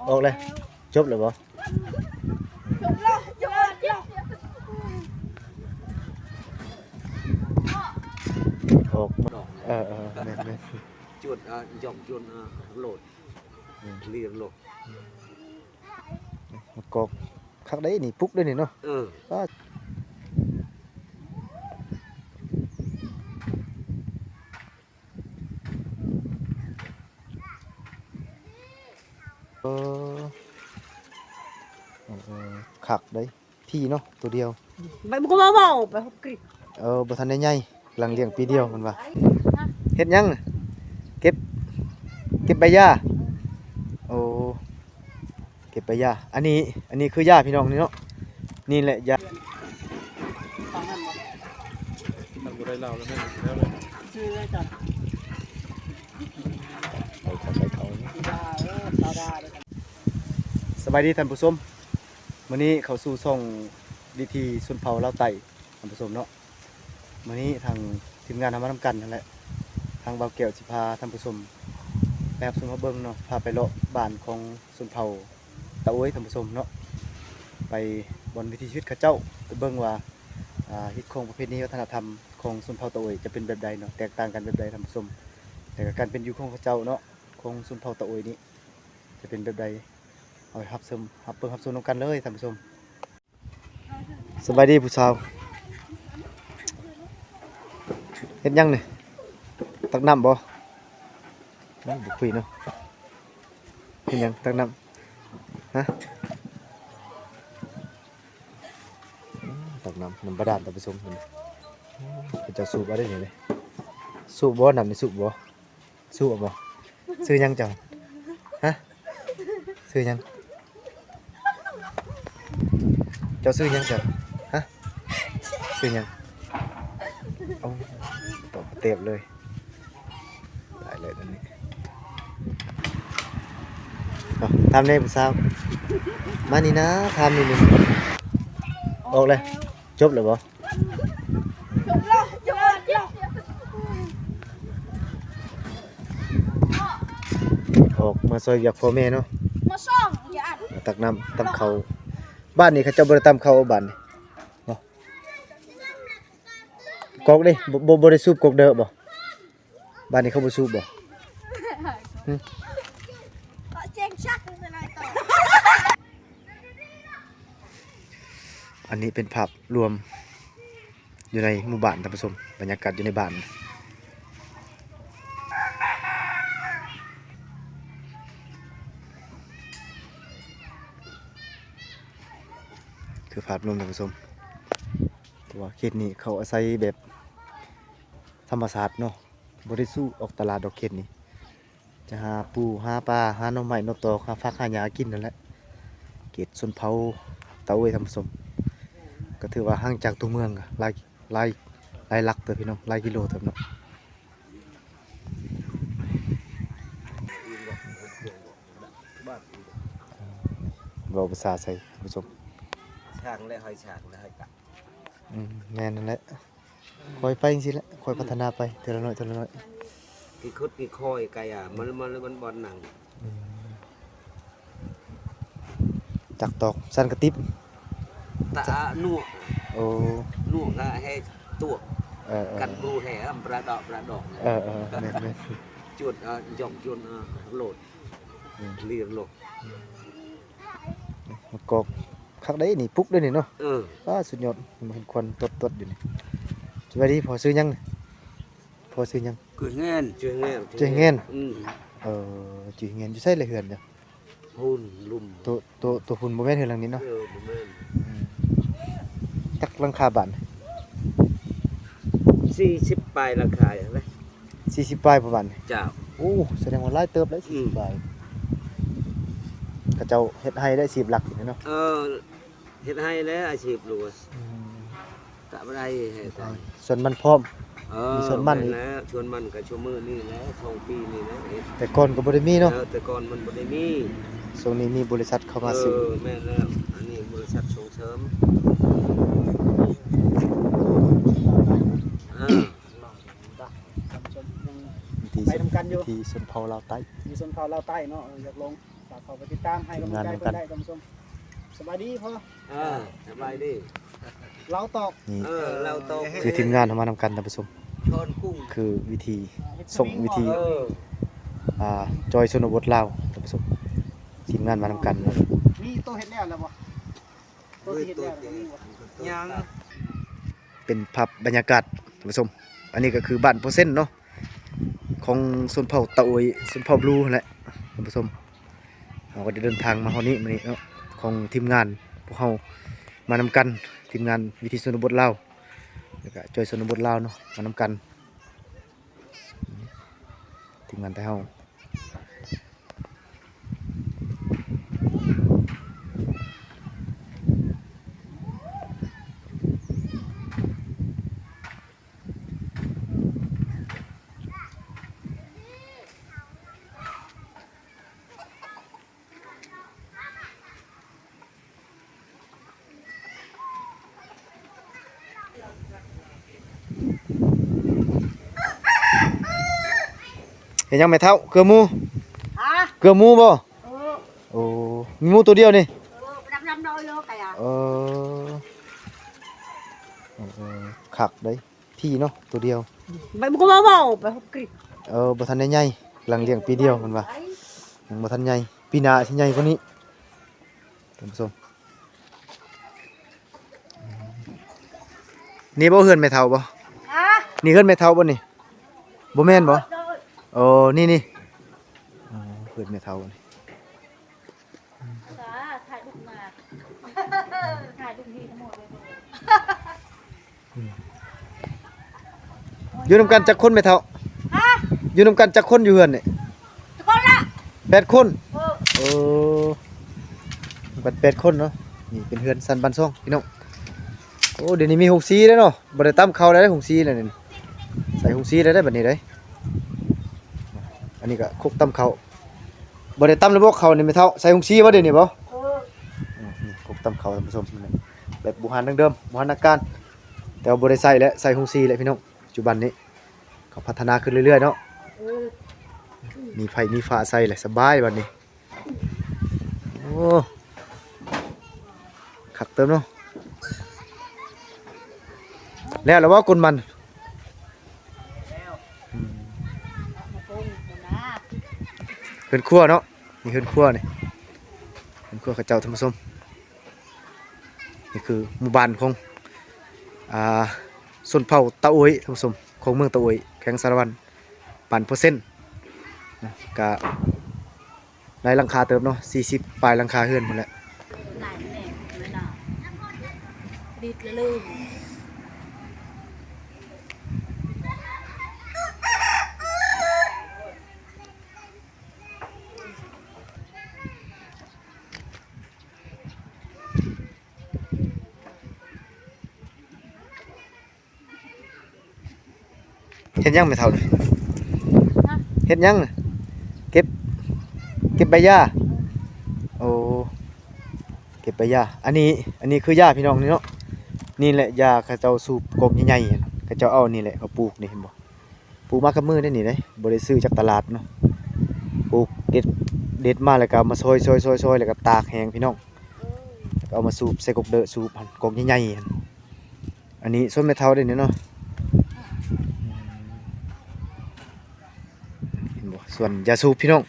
ออกเลยจบเลยบ่ออกแม่นจุดหย่อมจุดโหลดเรียนโหลดมากอกคักได้นี่ปุ๊กได้นี่เนาะคักได้พี่เนาะตัวเดียว Vậy mà có bao màu phải học kỹ. บ่ทันได้ใหญ่กำลังเลี้ยงปีเดียวมันว่าเฮ็ดยังน่ะเก็บใบหญ้าโอ้เก็บใบหญ้าอันนี้คือหญ้าพี่น้องนี่เนาะนี่แหละหญ้ามันบ่ได้เล่าแล้วแม่แล้วเลยชื่ออะไรจังสบายดีท่านผู้ชมมื้อนี้เข้าสู่ช่องดีทีชนเผ่าลาวไต้ท่านผู้ชมเนาะมื้อนี้ทางทีมงานทำมานำกันนั่นแหละทางเบาแก้วสิพาท่านผู้ชมไปรับชมเบิ่งเนาะพาไปเลาะบ้านของชนเผ่าตะโอ้ยท่านผู้ชมเนาะไปบนวิถีชีวิตเขาเจ้าไปเบิ่งว่าฮิตของประเพณีวัฒนธรรมของชนเผ่าตะโอ้ยจะเป็นแบบใดเนาะแตกต่างกันแบบใดท่านผู้ชมแต่การเป็นอยู่ของเขาเจ้าเนาะของชนเผ่าตะโอ้ยนี้จะเป็นแบบใดเอาไปรับชมนำกันเลยท่านผู้ชมสบายดีผู้สาวเฮ็ดยังนี่ตักน้ำบ่บ่คุยเนาะเฮ็ดยังตักน้ำฮะตักน้ำบาดาลท่านผู้ชมเห็นจะสูบอะไรนี่เลยสูบบ่น้ำนี่สูบบ่ซื้อยังจังฮะซื้อยังเจ้าซื้อยังจังฮะซื้อยังเอาตบเต็มเลยได้เลยตอนนี้ทำได้ผู้สาวมานี่นะทำนี่นึงออกเลยจบเลยบ่ออกมาซอยอยากพ่อแม่เนาะตักน้ำตำเขาบ้านนี้เขาเจ้าบริตำเขาบ้านนี่กอกดิบ่ได้สูบกอกเด้อบ่บ้านนี้เขาบ่สูบบ่อันนี้เป็นภาพรวมอยู่ในหมู่บ้านท่านผู้ชมบรรยากาศอยู่ในบ้านคือภาพรวมท่านผู้ชมตัวเขตนี้เขาอาศัยแบบธรรมชาติเนาะบ่ได้สู้ออกตลาดดอกเขตนี้จะหาปูหาปลาหาหน่อไม้หน่อตอกหาฟักหาหญ้ากินนั่นแหละเขตชนเผ่าตะโอ้ยท่านผู้ชมก็ถือว่าห่างจากตัวเมืองหลายหลักเด้อพี่น้องหลายกิโลเด้อเนาะเราภาษาใส่ท่านผู้ชมช่างและหอยฉากและหอยกะแม่นั่นแหละคอยไปจริงๆแหละคอยพัฒนาไปเท่าน้อยกี่คุดกี่คอยไก่มันบอลหนังจักตอกสันกระติบตาหนวกโอ้หนวกให้ตัวกันรูแห่ปลาดอกแม่จุดหย่อมจุดโหลดเรียนโหลดมากอกคักได้นี่ปุ๊กได้นี่เนาะสุดยอดมันเห็นควันตดอยู่นี่สวัสดีพอซื้อยังคือเงินจื้อเงินจื้อเงินอยู่ใส่เลยเหือนจ้ะหุ่นลุ่มตัวหุ่นโมเมนต์เหือนหลังนี้เนาะตักหลังคาบ้าน40 ปลายราคาอย่างไร40 ปลายประมาณเจ้าโอ้แสดงว่าหลายเติบแล้ว40 ปลายกระเจ้าเฮ็ดให้ได้10 หลักอยู่เนาะเฮ็ดให้แล้วอาชีพลูกกะบ่ได้ให้ก่อนส่วนมันพร้อมมีส่วนมันอีกแล้วส่วนมันก็ชั่วมื้อนี้แล้ว2 ปีนี่นะแต่ก่อนก็บ่ได้มีเนาะแต่ก่อนมันบ่ได้มีช่วงนี้มีบริษัทเข้ามาซื้อแม่นแล้วอันนี้บริษัทส่งเสริมไปทำกันอยู่ที่ชนเผ่าลาวใต้มีชนเผ่าลาวใต้เนาะอยากลงไป ากขอไปติดตามให้กำลังใจเพิ่นได้ท่านผู้ชมสบายดีพ่อ สบายดี เราตอก นี่ เราโต คือทีมงานทำมานำกันท่านผู้ชม ทอดกุ้ง คือวิธีส่งวิธีจอยชนบทลาวท่านผู้ชมทีมงานมานำกันเนาะ มีตัวเฮ็ดแล้วบ่ตัวที่เฮ็ดแล้วมีบ่ ยัง เป็นภาพบรรยากาศท่านผู้ชมอันนี้ก็คือบ้านโพเซนเนาะของชนเผ่าตะโอยชนเผ่าบลูนั่นแหละท่านผู้ชมเราก็ได้เดินทางมาฮอดนี้มื้อนี้เนาะของทีมงานพวกเรามานำกันทีมงานวิธีชนบทลาวแล้วก็จอยชนบทลาวเนาะมานำกันทีมงานแต่เฮา เห็นยังไม่เท่าเกลือหมู À, เกลือหมูบ่ ừ, โอ้มีหมูตัวเดียวนี่ năm đôi luôn kìa. เออขักได้พี่เนาะตัวเดียว Vậy mà có bao màu, phải hộp kì. บ่ทันได้ใหญ่กำลังเลี้ยงปีเดียวมันว่า Đấy. ยังบ่ทันใหญ่ปีหน้าสิใหญ่กว่านี้ท่านผู้ชมนี่บ่เฮือนแม่เฒ่าบ่ À, นี่เฮือนแม่เฒ่าบ่นี่บ่แม่นบ่ rồi. โอ้นี่อ๋อเฮือนแม่เฒ่านี่ Dạ, thải đụng mà. Thải đụng đi nó mồi rồi. อยู่นำกันจักคนแม่เฒ่า À, อยู่นำกันจักคนอยู่เฮือนนี่ con lạ. 8 คน Ừ. โอ้บัด8 คนเนาะนี่เป็นเฮือนสันบ้านซ่องพี่น้องโอ้เดี๋ยวนี้มีหงสีแล้วเนาะบ่ได้ตำข้าวแล้วได้หงสีแล้วนี่ใส่หงสีแล้วได้บัดนี้ได้อันนี้ก็คลุกตำข้าวบ่ได้ตำแล้วบ่ข้าวนี่แม่เฒ่าใส่หงสีบ่เดี๋ยวนี้บ่ Ừ. นี่คลุกตำข้าวท่านผู้ชมนี่แบบบูหารดังเดิมบูหารนักการแต่ว่าบ่ได้ใส่แล้วใส่หงสีแล้วพี่น้องปัจจุบันนี้เขาพัฒนาขึ้นเรื่อยๆเนาะ Ừ. มีไฟมีฟ้าใส่เลยสบายบัดนี้โอ้ขักเติมเนาะแล้วแล้วว่ากลมัน Mà cùng, cùng nà. เฮือนครัวเนาะนี่เฮือนครัวนี่เฮือนครัวเขาเจ้าธรรมสมนี่คือหมู่บ้านของชนเผ่าตะโอยธรรมสมของเมืองตะโอยแขวงสารวันปันเปอร์เซ็นต์นะก็หลายหลังคาเติมเนาะ40ปลายหลังคาเฮือนหมดแล้ว Này nè, này nào. Địt là lưng. เฮ็ดยังไม่เท่าเลยเฮ็ดยังน่ะเก็บใบหญ้าโอ้เก็บใบหญ้าอันนี้คือหญ้าพี่น้องนี่เนาะนี่แหละหญ้าเขาเจ้าสูบกบใหญ่ๆอะเขาเจ้าเอานี่แหละเขาปลูกนี่เห็นบ่ปลูกมากับมือได้นี่เด้บ่ได้ซื้อจากตลาดเนาะปลูกเด็ดมาแล้วก็เอามาซอยแล้วก็ตากแห้งพี่น้องแล้วก็เอามาสูบใส่กกเด้อสูบหั่นกกใหญ่ๆหั่นอันนี้ส้นแม่เฒ่าได้นี่เนาะ เห็นบ่ส่วนยาสูบพี่น้อง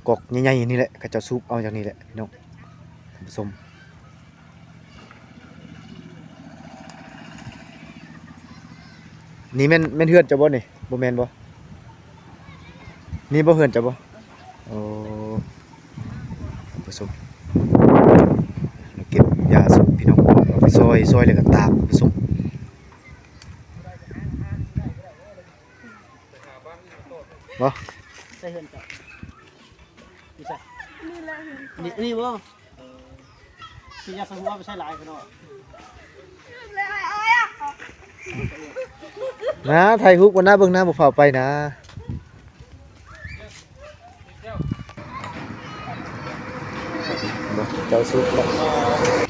กอกใหญ่ๆนี่แหละก็จะสูบเอาจากนี่แหละพี่น้องท่านผู้ชมนี่แม่นเฮือนเจ้าบ่นี่บ่แม่นบ่นี่บ่เฮือนเจ้าบ่โอ้ท่านผู้ชมเราเก็บยาสูบพี่น้องเอาไปซอยแล้วก็ตากท่านผู้ชมบ่ ใส่เฮือนจ้ะนี่ใส่นี่บ่สิยาสหัวไปใช้หลายกันเนาะ นะไทยฮุกวันหน้าเบิ่งหน้าบ่เฝ้าไปนะเจ้าสุดแล้ว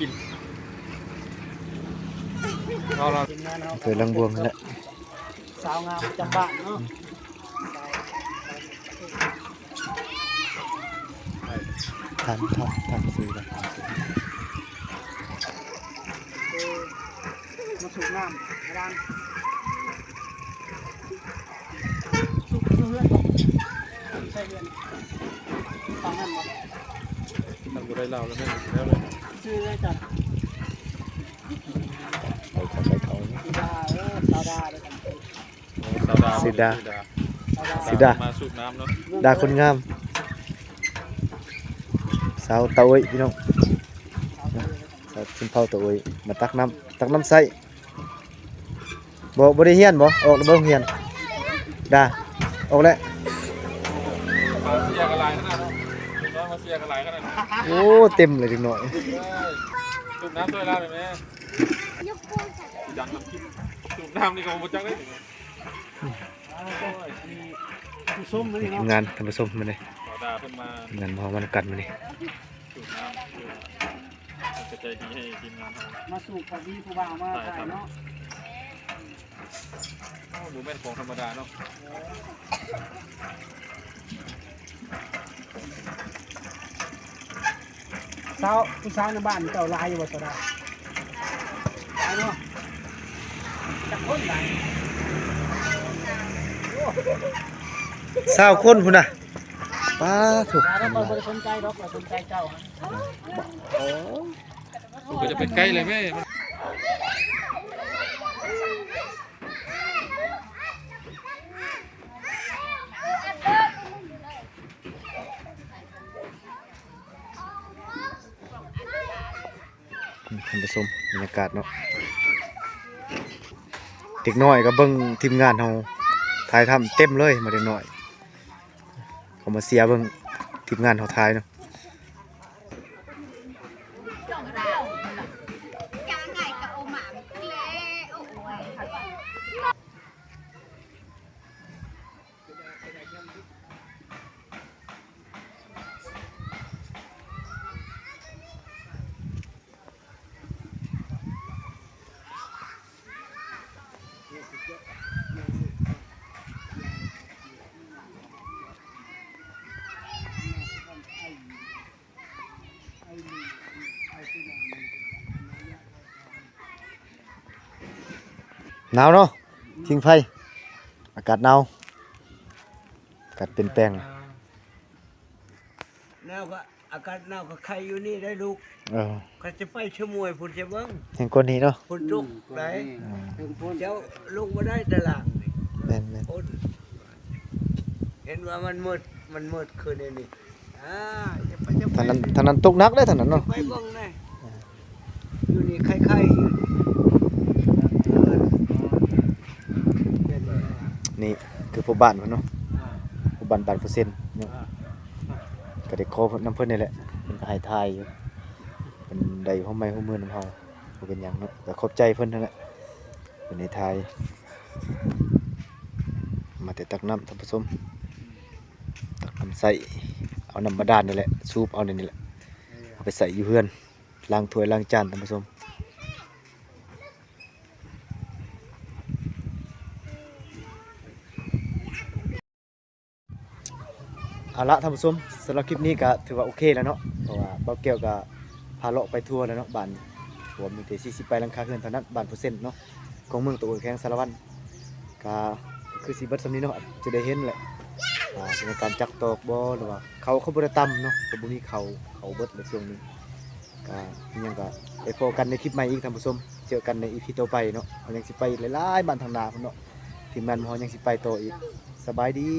ทีมงานเฮา เกิดลังบวงนั่นแหละ สาวงามจำบ้านเนาะ อ ทานซื้อนะ มาสูบน้ำร้านสูบเพื่อนใช่เพื่อนฟังนั่นหมด ทำบุได้เล่าแล้วแม่แล้วเลย ชื่อได้จัด ไปเขา สีดาสาวดาด้วยกัน สาวดา สีดา มาสูบน้ำเนาะ ดาคนงามสาวเตาเอ้ยพี่น้องสาวชิมเผาเตาเอ้ยมาตักน้ำใส่บ่ได้เฮียนบ่ออกแล้วบ่เฮียนดาออกแล้ว มาเสียกันหลายขนาดเนาะน้องมาเสียกันหลายขนาด โอ้เต็มเลยจังหน่อย สูบน้ำช่วยเล่าเลยไหมดังน้ำคิดสูบน้ำนี่ก็มาจังเลย ผู้ส้มนี่ ที เนาะ มงานท่านผู้ชมมาเลย สาวดาเพิ่นมา ทีมงานมามันกันมาเลย สูบน้ำจะใจดีให้ทีมงานเรา มาสูบกับพี่ผู้บ่าวมาถ่ายเนาะ ดูแม่นของธรรมดาเนาะ สาวผู้สาวในบ้านเจ้าลายอยู่บ่สาวดาลายเนาะจักคนลาย 20คนพุ่นน่ะป้าถูก ลายเราบ่ได้สนใจดอกเราสนใจเจ้า ก็จะไปใกล้เลยแม่ ท่านผู้ชมบรรยากาศเนาะเด็กน้อยก็เบิ่งทีมงานเฮาถ่ายทำเต็มเลยมาเด็กน้อยเขามาเสียเบิ่งทีมงานเฮาถ่ายเนาะ ยังไงกับโอหมาเละโอ้ย หนาวเนาะทิ้งไฟอากาศหนาวอากาศเปลี่ยนแปลง หนาวก็อากาศหนาวก็ใครอยู่นี่ได้ลูก เออ ก็จะไปชะมวยพุ่นจะเบิ่ง แห่งกว่านี้เนาะ พุ่นลุกไหน ถึงพ้น เดี๋ยวลุกมาได้ตารางนี่ แม่น พุ่นเห็นว่ามันมืดคืนนี่จะไป ๆทางนั้นตกหนักเลยทางนั้นเนาะ ไปเบิ่งแน่อยู่นี่ใครๆอยู่นี่ นี่คือผู้บ้านเพิ่นเนาะผู้บ้านบ้านเปอร์เซ็นต์เนาะก็ได้ขอน้ำเพิ่นนี่แหละเพิ่นก็ให้ทายอยู่เพิ่นได้หัวไม้หัวมือนำเฮาบ่เป็นหยังเนาะก็ขอบใจเพิ่นนั่นแหละเพิ่นให้ทายมาแต่ตักน้ำท่านผู้ชมตักน้ำใส่เอาน้ำบาดาลนี่แหละสูบเอานี่แหละเอาไปใส่อยู่เฮือนล้างถ้วยล้างจานท่านผู้ชมเอาละท่านผู้ชมสำหรับคลิปนี้ก็ถือว่าโอเคแล้วเนาะเพราะว่าเบาแก้วก็พาเลาะไปทั่วแล้วเนาะบ้านรวมมีแต่40ไปหลังคาเรือนเท่านั้นบ้านเปอร์เซ็นต์เนาะของเมืองตัวแข้งสารวัตรก็คือสิเบัดสำนี้เนาะจะได้เห็นแหละเป็นการจักตอกบ่หรือว่าเขาบ่ได้ตำเนาะก็บ่มีเขาเบิดในช่วงนี้ก็ยังก็ไปพบกันในคลิปใหม่อีกท่านผู้ชมเจอกันใน EP ต่อไปเนาะเรายังสิไปหลายๆบ้านทางนาพุ่นเนาะทีมงานของเรายังสิไปต่ออีกสบายดี